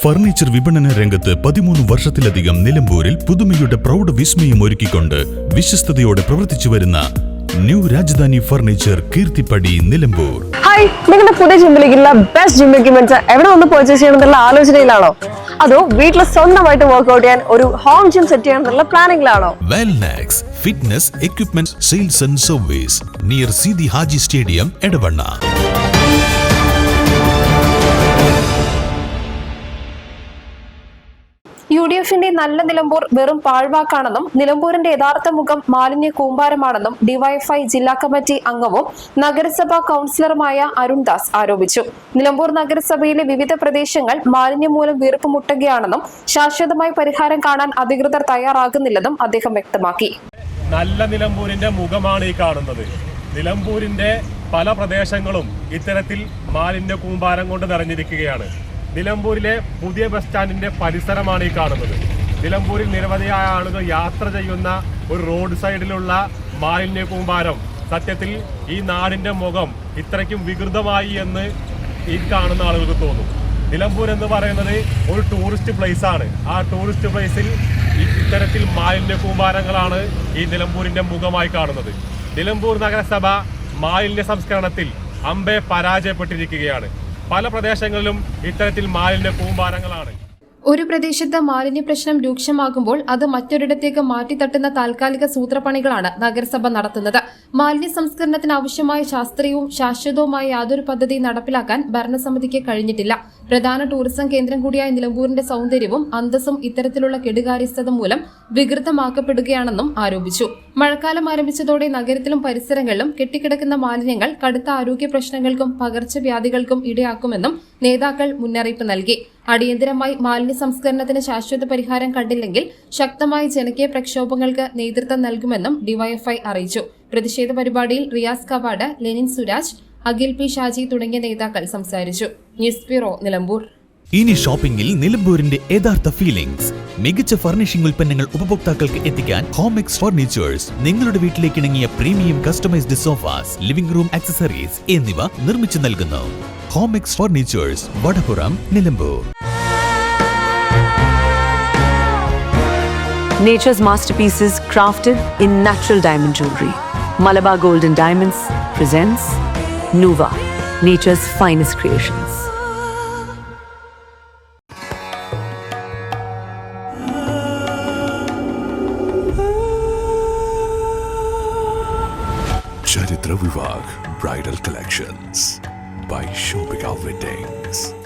Furniture വിപണന രംഗത്ത് 13 വർഷത്തിലധികം നിലമ്പൂരിൽ പുതുമയുടെ പ്രൗഢ വിസ്മയം ഒരുക്കിക്കൊണ്ട് വിശ്വസ്തയോടെ പ്രവർത്തിച്ചു വരുന്ന New Rajadhani Furniture Keerthippadi Nilambur. Hi, നിങ്ങളുടെ പുതിയ ജിമ്മിലേക്കുള്ള ബെസ്റ്റ് ജിം എക്യുപ്മെന്റ്സ് എവിടെ വന്ന് പർച്ചേസ് ചെയ്യണമെന്നുള്ള ആലോചനയിലാണോ? അതോ വീട്ടിൽ സ്വന്തമായിട്ട് വർക്ക്ഔട്ട് ചെയ്യാൻ ഒരു ഹോം ജിം സെറ്റ് ചെയ്യാനുള്ള പ്ലാനിംഗിലാണോ? Wellnex fitness equipment sales and service near Sidhi Haji stadium Edavanna. UDFന്റെ നല്ല നിലമ്പൂർ വെറും പാഴ്വാക്കാണെന്നും നിലമ്പൂരിന്റെ യഥാർത്ഥ മുഖം മാലിന്യ കൂമ്പാരമാണെന്നും ഡിവൈഎഫ്ഐ ജില്ലാ കമ്മിറ്റി അംഗവും നഗരസഭാ കൌൺസിലറുമായ അരുൺദാസ് ആരോപിച്ചു. നിലമ്പൂർ നഗരസഭയിലെ വിവിധ പ്രദേശങ്ങൾ മാലിന്യം മൂലം വീർപ്പുമുട്ടുകയാണെന്നും ശാശ്വതമായ പരിഹാരം കാണാൻ അധികൃതർ തയ്യാറാകുന്നില്ലെന്നും അദ്ദേഹം വ്യക്തമാക്കി. നല്ല നിലമ്പൂരിന്റെ മുഖമാണ് ഈ കാണുന്നത്. നിലമ്പൂരിന്റെ പല പ്രദേശങ്ങളും ഇത്തരത്തിൽ മാലിന്യ കൂമ്പാരം കൊണ്ട് നിറഞ്ഞിരിക്കുകയാണ്. നിലമ്പൂരിലെ പുതിയ ബസ് സ്റ്റാൻഡിന്റെ പരിസരമാണ് ഈ കാണുന്നത്. നിലമ്പൂരിൽ നിരവധിയായ ആളുകൾ യാത്ര ചെയ്യുന്ന ഒരു റോഡ് സൈഡിലുള്ള മാലിന്യ കൂമ്പാരം സത്യത്തിൽ ഈ നാടിന്റെ മുഖം ഇത്രയ്ക്കും വികൃതമായി എന്ന് ഈ കാണുന്ന ആളുകൾക്ക് തോന്നും. നിലമ്പൂർ എന്ന് പറയുന്നത് ഒരു ടൂറിസ്റ്റ് പ്ലേസ് ആണ്. ആ ടൂറിസ്റ്റ് പ്ലേസിൽ ഇത്തരത്തിൽ മാലിന്യ കൂമ്പാരങ്ങളാണ് ഈ നിലമ്പൂരിന്റെ മുഖമായി കാണുന്നത്. നിലമ്പൂർ നഗരസഭ മാലിന്യ സംസ്കരണത്തിൽ അമ്പെ പരാജയപ്പെട്ടിരിക്കുകയാണ്. പല പ്രദേശങ്ങളിലും ഇത്തരത്തിൽ മാലിന്യ കൂമ്പാരങ്ങളാണ്. ഒരു പ്രദേശത്ത് മാലിന്യ പ്രശ്നം രൂക്ഷമാകുമ്പോൾ അത് മറ്റൊരിടത്തേക്ക് മാറ്റിത്തട്ടുന്ന താൽക്കാലിക സൂത്രപ്പണികളാണ് നഗരസഭ നടത്തുന്നത്. മാലിന്യ സംസ്കരണത്തിന് ആവശ്യമായ ശാസ്ത്രീയവും ശാശ്വതവുമായ യാതൊരു പദ്ധതി നടപ്പിലാക്കാൻ ഭരണസമിതിക്ക് കഴിഞ്ഞിട്ടില്ല. പ്രധാന ടൂറിസം കേന്ദ്രം കൂടിയായ നിലമ്പൂരിന്റെ സൗന്ദര്യവും അന്തസ്സും ഇത്തരത്തിലുള്ള കെടുകാര്യസ്ഥത മൂലം വികൃതമാക്കപ്പെടുകയാണെന്നും ആരോപിച്ചു. മഴക്കാലം ആരംഭിച്ചതോടെ നഗരത്തിലും പരിസരങ്ങളിലും കെട്ടിക്കിടക്കുന്ന മാലിന്യങ്ങൾ കടുത്ത ആരോഗ്യ പ്രശ്നങ്ങൾക്കും പകർച്ചവ്യാധികൾക്കും ഇടയാക്കുമെന്നും നേതാക്കൾ മുന്നറിയിപ്പ് നൽകി. അടിയന്തരമായി മാലിന്യ സംസ്കരണത്തിന് ശാശ്വത പരിഹാരം കണ്ടില്ലെങ്കിൽ ശക്തമായ ജനകീയ പ്രക്ഷോഭങ്ങൾക്ക് നേതൃത്വം നൽകുമെന്നും ഡിവൈഎഫ്ഐ അറിയിച്ചു. പ്രതിഷേധ പരിപാടിയിൽ റിയാസ് കവാട്, ലെനിൻ സുരാജ്, അഖിൽ പി ഷാജി തുടങ്ങിയ നേതാക്കൾ സംസാരിച്ചു. News bureau, Nilambur. ഇനി ഷോപ്പിംഗിൽ നിലമ്പൂരിന്റെ യഥാർത്ഥ ഫീലിംഗ്സ്. മികച്ച ഫർണിഷിംഗ് ഉൽപ്പന്നങ്ങൾ ഉപഭോക്താക്കൾക്ക് എത്തിക്കാൻ ഹോമെക്സ് ഫർണിച്ചേഴ്സ് നിങ്ങളുടെ വീട്ടിലേക്ക് ഇണങ്ങിയ premium customised sofas, living room accessories എന്നിവ നിർമ്മിച്ചു നൽകുന്നു. Homex furnitures, Vadapuram, Nilambur. Nature's masterpieces crafted in natural diamond jewelry. Malabar Gold and Diamonds presents Nuva, nature's finest creations. Charitra Vivag Bridal Collections by Shobhika Weddings.